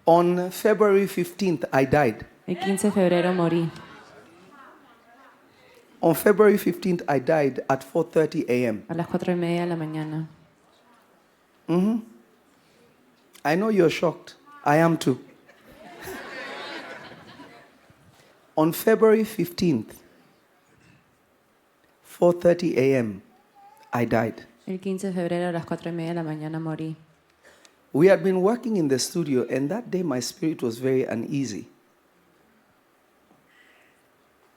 On February 15th, I died. El 15 de febrero morí. On February 15th, I died at 4:30 a.m. A las 4:30 de la mañana. I know you're shocked. I am too. On February 15th, 4:30 a.m., I died. El 15 de febrero a las 4:30 de la mañana morí. We had been working in the studio, and that day my spirit was very uneasy.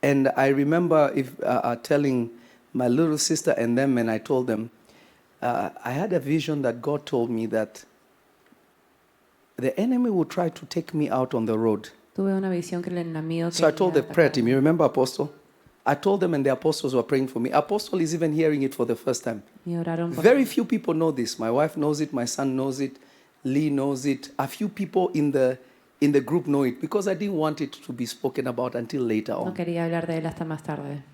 And I remember telling my little sister and them, and I told them, I had a vision that God told me that the enemy would try to take me out on the road. Tuve una visión que el enemigo So I told the quería prayer team, atacarme. you remember Apostle? I told them, and the apostles were praying for me. Apostle is even hearing it for the first time. Y oraron por Very few people know this. My wife knows it, my son knows it, Lee knows it. A few people in the group know it because I didn't want it to be spoken about until later No on. quería hablar de él hasta más tarde.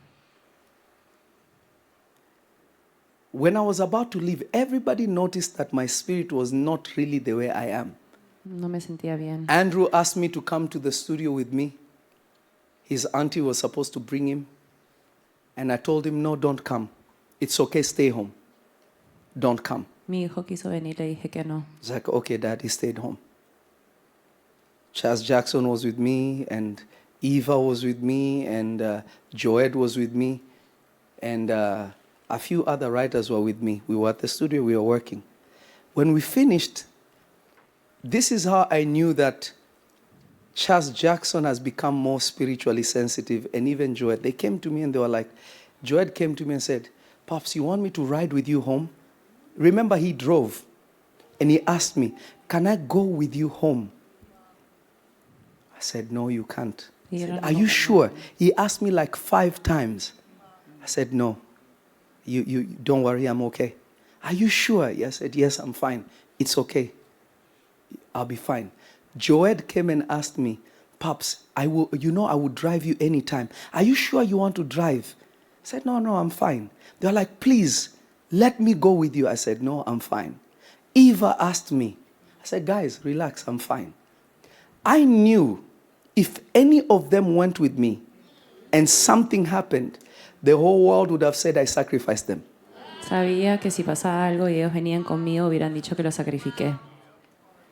When I was about to leave, everybody noticed that my spirit was not really the way I am. No me sentía bien. Andrew asked me to come to the studio with me. His auntie was supposed to bring him. And I told him, no, don't come. It's okay, stay home. Don't come. Mi hijo quiso venir, le dije que no. It's like, okay, Dad, he stayed home. Chas Jackson was with me, and Eva was with me, and Joed was with me, and a few other writers were with me. We were at the studio, we were working. When we finished, this is how I knew that Chas Jackson has become more spiritually sensitive, and even Joed. They came to me and they were like, Joed came to me and said, Pops, you want me to ride with you home? Remember, he drove, and he asked me, can I go with you home? I said, no, you can't. He said, are you sure? He asked me like 5 times. I said, no, you don't worry, I'm okay. Are you sure? I said, yes, I'm fine. It's okay. I'll be fine. Joed came and asked me, Pops, I would drive you anytime. Are you sure you want to drive? I said, no, I'm fine. They were like, please, let me go with you. I said, no, I'm fine. Eva asked me. I said, guys, relax, I'm fine. I knew if any of them went with me and something happened, the whole world would have said I sacrificed them. Sabía que si pasaba algo y ellos venían conmigo, hubieran dicho que los sacrifiqué.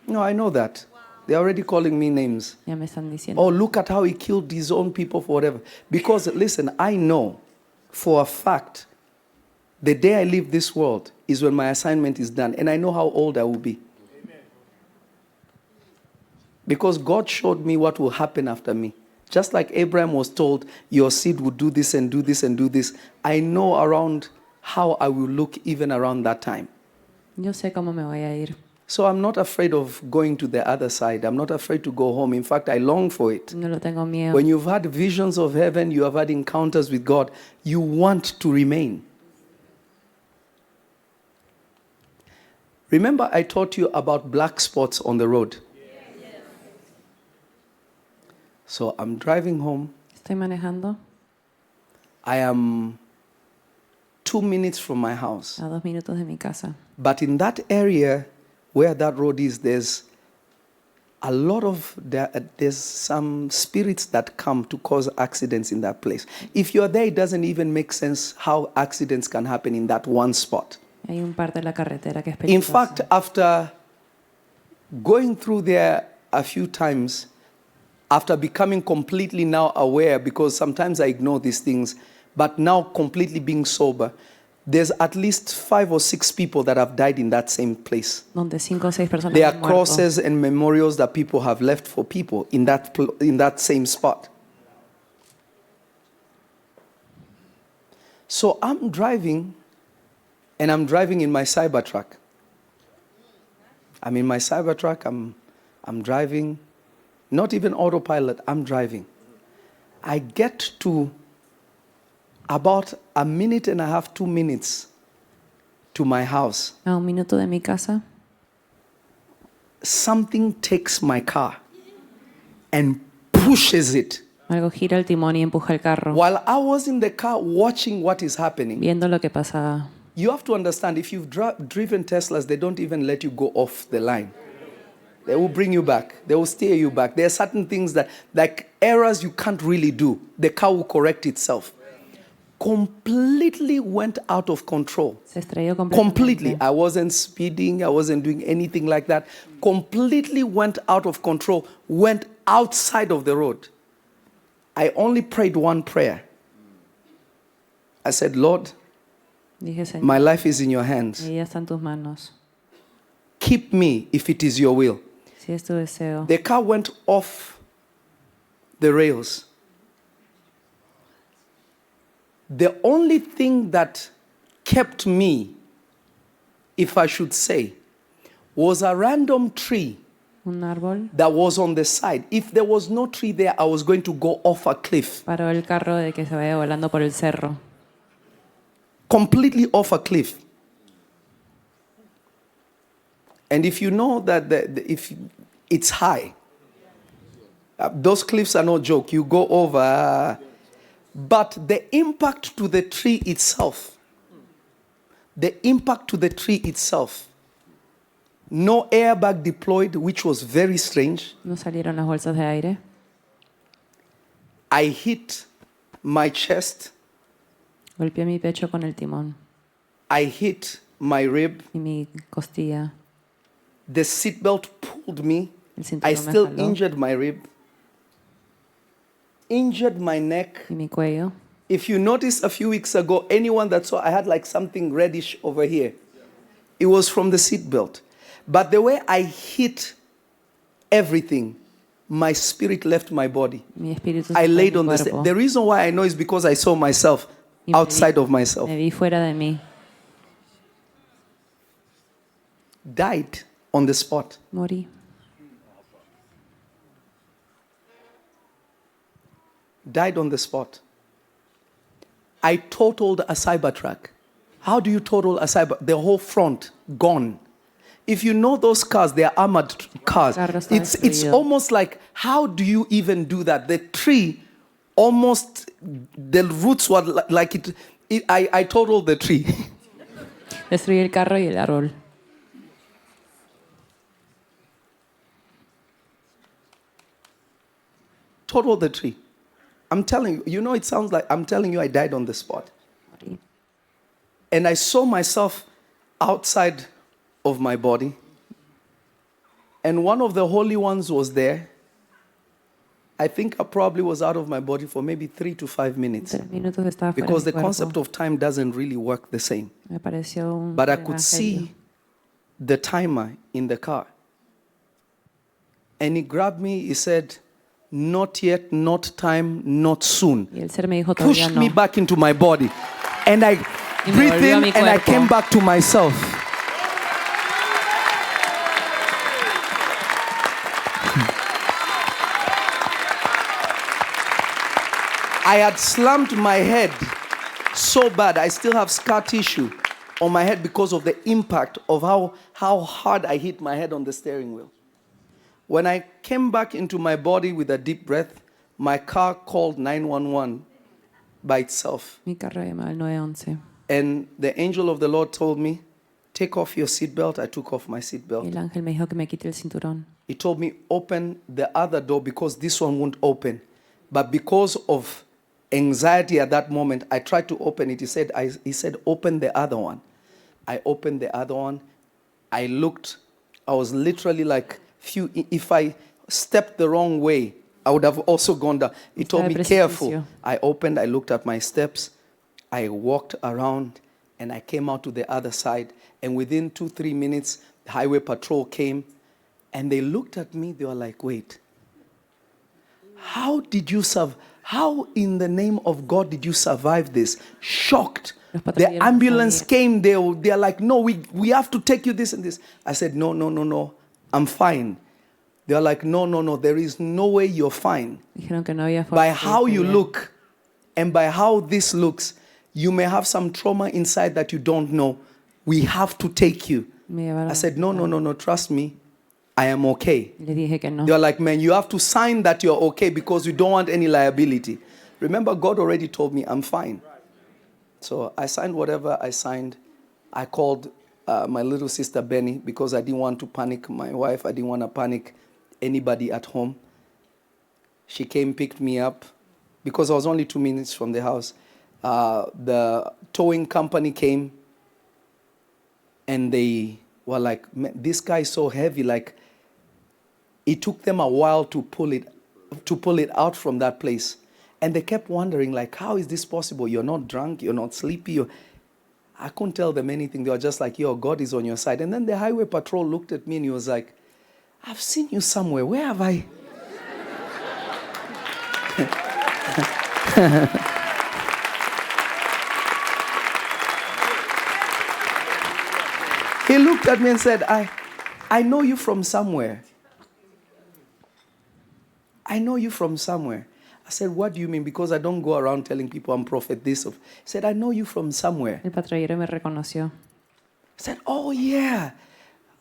No, I know that. They're already calling me names. Ya me están diciendo. Oh, look at how he killed his own people for whatever. Because, listen, I know for a fact the day I leave this world is when my assignment is done. And I know how old I will be. Because God showed me what will happen after me. Just like Abraham was told, your seed would do this and do this and do this. I know around how I will look even around that time. Yo sé cómo me voy a ir. So I'm not afraid of going to the other side. I'm not afraid to go home. In fact, I long for it. No lo tengo miedo. When you've had visions of heaven, you have had encounters with God, you want to remain. Remember I taught you about black spots on the road? Yes. So I'm driving home. Estoy manejando I am 2 minutes from my house. a 2 minutos de mi casa. But in that area where that road is, there's some spirits that come to cause accidents in that place. If you're there, it doesn't even make sense how accidents can happen in that one spot. Hay un parte de la carretera que es In peligroso. fact, after going through there a few times, after becoming completely now aware, because sometimes I ignore these things, but now completely being sober, there's at least 5 or 6 people that have died in that same place. Donde 5 o 6 personas There are han muerto. crosses and memorials that people have left for people in that same spot. So I'm driving, and I'm driving in my Cybertruck. I'm in my Cybertruck, I'm driving, not even autopilot, I'm driving. I get to about 1.5 minutes, 2 minutes to my house. A 1 minuto de mi casa, Something takes my car and pushes it. algo gira el timón y empuja el carro, While I was in the car watching what is happening, viendo lo que pasaba. you have to understand, if you've driven Teslas, they don't even let you go off the line. They will bring you back. They will steer you back. There are certain things that, like errors you can't really do. The car will correct itself. Completely went out of control. Se estrelló Completely. completamente. I wasn't speeding. I wasn't doing anything like that. Completely went out of control. Went outside of the road. I only prayed one prayer. I said, Lord, Dije, Señor, my life is in your hands. mi vida está en tus manos. Keep me if it is your will. Si es tu deseo. The car went off the rails. The only thing that kept me, if I should say, was a random tree Un árbol that was on the side. If there was no tree there, I was going to go off a cliff. paró el carro de que se vaya volando por el cerro. Completely off a cliff. And if you know that if it's high, those cliffs are no joke. You go over, but the impact to the tree itself, no airbag deployed, which was very strange. No salieron las bolsas de aire. I hit my chest, Golpeé mi pecho con el timón I hit my rib, y mi costilla. the seatbelt pulled me. El I cinturón me still jaló injured my rib, injured my neck. y mi cuello. If you noticed a few weeks ago, anyone that saw, I had like something reddish over here. It was from the seatbelt. But the way I hit everything, my spirit left my body. Mi espíritu se I fue de laid mi on the cuerpo. The reason why I know is because I saw myself Y me outside vi- of myself. Me vi fuera de mí. Died on the spot. Morí. Died on the spot. I totaled a Cybertruck. How do you total a Cyber? The whole front gone. If you know those cars, they are armored cars. Carro está It's destruido. almost like, how do you even do that? The tree, almost, the roots were like it. I totaled the tree. Destruí el carro y el árbol. Totaled the tree. I'm telling you, it sounds like I'm telling you I died on the spot. Morí. And I saw myself outside of my body. And one of the holy ones was there. I think I probably was out of my body for maybe 3 to 5 minutes. 3 minutos estaba fuera Because de the mi concept cuerpo. of time doesn't really work the same. Me pareció un But I could evangelio. see the timer in the car. And he grabbed me, he said, not yet, not time, not soon. Y el ser me dijo todavía Pushed no. me back into my body. And I Y me breathed volvió a in mi and I cuerpo. came back to myself. I had slammed my head so bad. I still have scar tissue on my head because of the impact of how hard I hit my head on the steering wheel. When I came back into my body with a deep breath, my car called 911 by itself. Mi carro llamó al 911. And the angel of the Lord told me, take off your seatbelt. I took off my Y seatbelt. el ángel me dijo que me quite el cinturón. He told me, open the other door because this one won't open. But because of anxiety at that moment, I tried to open it. He said, open the other one. I opened the other one. I looked. I was literally like, if I stepped the wrong way, I would have also gone down. He told me, Estaba careful. precipicio. I opened, I looked at my steps. I walked around and I came out to the other side. And within 2-3 minutes, the highway patrol came and they looked at me. They were like, wait, how did you survive? How in the name of God did you survive this? Shocked. Los The patrulleros ambulance sabían. came. They're like, no, we have to take you this and this. I said, no, I'm fine. They're like, no, there is no way you're fine. Dijeron que no había forma. By de how que you bien. look and by how this looks, you may have some trauma inside that you don't know. We have to take you. Me llevaron I said, al hospital. no, trust me. I am okay. Y le dije que no. They're like, man, you have to sign that you're okay because you don't want any liability. Remember, God already told me I'm fine. So I signed whatever I signed. I called my little sister Benny, because I didn't want to panic my wife. I didn't want to panic anybody at home. She came, picked me up, because I was only 2 minutes from the house. The towing company came, and they were like, this guy is so heavy, like it took them a while to pull it out from that place. And they kept wondering, like, how is this possible? You're not drunk, you're not sleepy. I couldn't tell them anything. They were just like, yo, God is on your side. And then the highway patrol looked at me and he was like, I've seen you somewhere. Where have I? He looked at me and said, I know you from somewhere. I know you from somewhere. I said, what do you mean? Because I don't go around telling people I'm prophet this. He said, I know you from somewhere. El patrullero me reconoció. I said, oh yeah.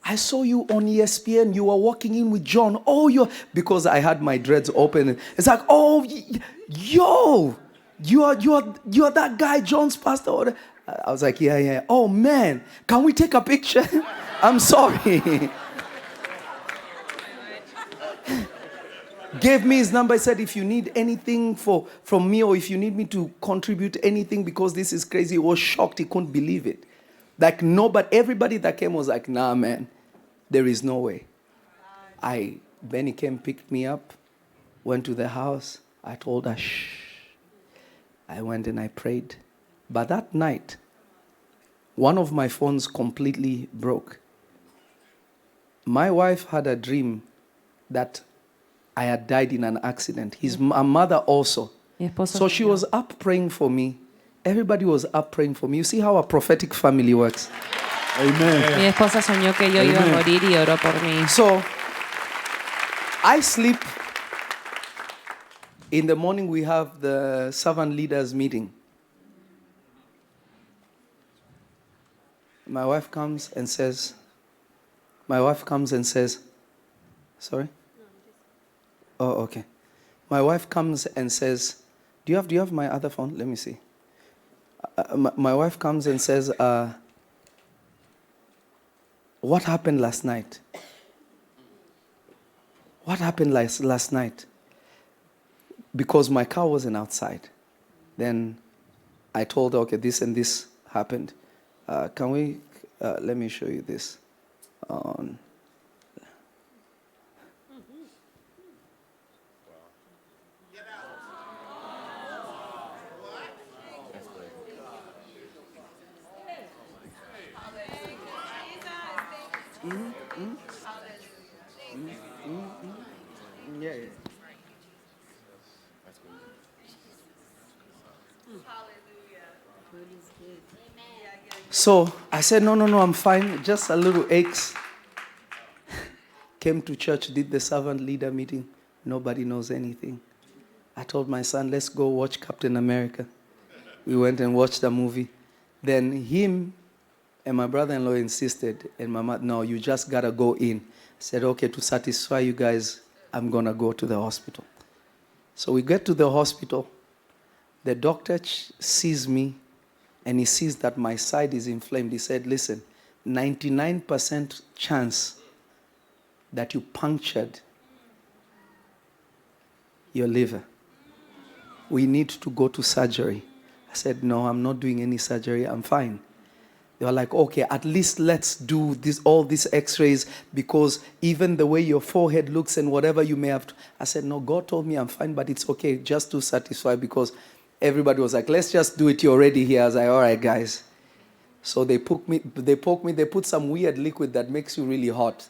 I saw you on ESPN. You were walking in with John. Oh, because I had my dreads open. It's like, oh, yo, you are that guy, John's pastor. I was like, yeah. Oh man, can we take a picture? I'm sorry. Gave me his number. He said, if you need anything from me, or if you need me to contribute anything, because this is crazy. He was shocked. He couldn't believe it. Like, no, but everybody that came was like, nah, man, there is no way. Benny came, picked me up, went to the house. I told her, shh. I went and I prayed. But that night, one of my phones completely broke. My wife had a dream that I had died in an accident. My mother also. So she was up praying for me. Everybody was up praying for me. You see how a prophetic family works? Amen. Mi esposa soñó que yo iba a morir y oró por mí. So, I sleep. In the morning, we have the servant leaders meeting. My wife comes and says, sorry? Oh, okay. My wife comes and says, do you have my other phone? Let me see. My wife comes and says, what happened last night? What happened last night? Because my car wasn't outside. Then I told her, okay, this and this happened. Can we, let me show you this. Yeah. So I said, no, I'm fine. Just a little aches. Came to church, did the servant leader meeting. Nobody knows anything. I told my son, let's go watch Captain America. We went and watched the movie. Then him and my brother-in-law insisted, and my mother, no, you just got to go in. I said, okay, to satisfy you guys, I'm going to go to the hospital. So we get to the hospital. The doctor sees me, and he sees that my side is inflamed. He said, listen, 99% chance that you punctured your liver. We need to go to surgery. I said, no, I'm not doing any surgery. I'm fine. They were like, okay, at least let's do all these x-rays, because even the way your forehead looks and whatever you may have to. I said, no, God told me I'm fine, but it's okay, just to satisfy, because everybody was like, let's just do it, you're already here. I was like, all right, guys. So they poked me, they put some weird liquid that makes you really hot.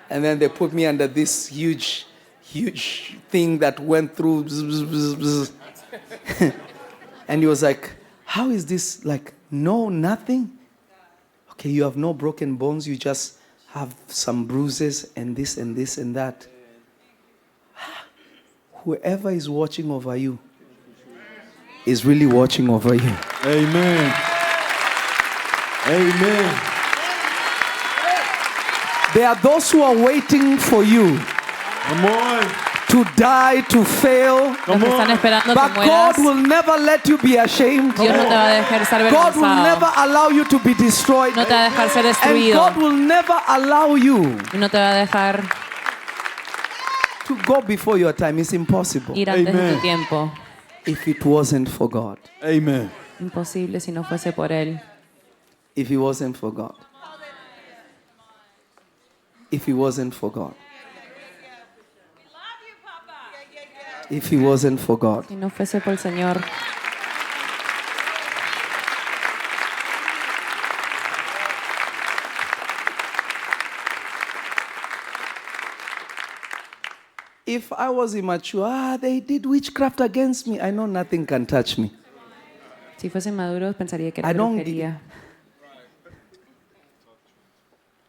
And then they put me under this huge thing that went through. And he was like, how is this? Like, no, nothing? Okay, you have no broken bones. You just have some bruises and this and this and that. Whoever is watching over you is really watching over you. Amen. Amen. There are those who are waiting for you Come on. to die, to fail. Los que están esperando que But mueras. God will never let you be ashamed. Dios no te va a dejar ser God will never avergonzado. allow you to be destroyed. No te va a dejar ser And destruido. God will never allow you Y no te va a dejar to go before your time. It's impossible ir antes de Amen. tu tiempo. if it wasn't for God. Amen. Imposible si no fuese por Él. If it wasn't for God. If it wasn't for God. If it wasn't for God. Si no fuese por el Señor. If I was immature, they did witchcraft against me. I know nothing can touch me. Si fuesen maduros pensaría que era I don't brujería.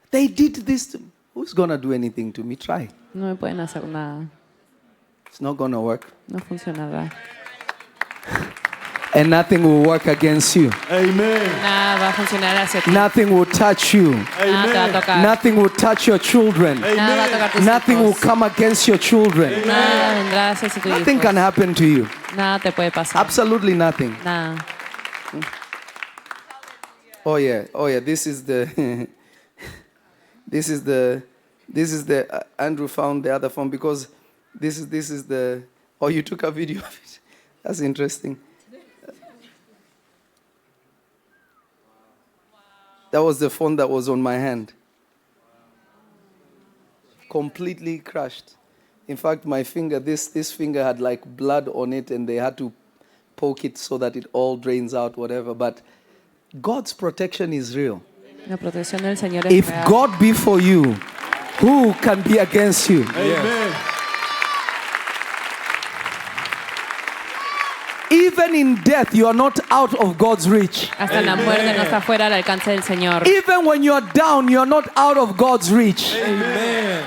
They did this to me. Who's going to do anything to me? Try. No me pueden hacer nada. It's not going to work. No funcionará. And nothing will work against you. Amen. Nada va a funcionar hacia ti. Nothing will touch you. Nada te va a tocar. Nothing will touch your children. Nada va a tocar tus Nothing will hijos. come against your children. Nada vendrá hacia tus Nothing hijos. can happen to you. Nada te puede pasar. Absolutely nothing. Nada. Oh yeah. Oh yeah. This is the this is the Andrew found the other phone because this is the oh, you took a video of it. That's interesting. That was the phone that was on my hand. Completely crushed. In fact, my finger, this finger had like blood on it and they had to poke it so that it all drains out, whatever. But God's protection is real. La protección del Señor es If real. God be for you, who can be against you? Amen. Even in death, you are not out of God's reach. Hasta en la muerte no está fuera del alcance del Señor. Even when you are down, you are not out of God's reach. Amen.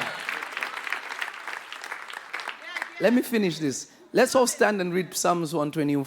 Let me finish this. Let's all stand and read Psalms 124.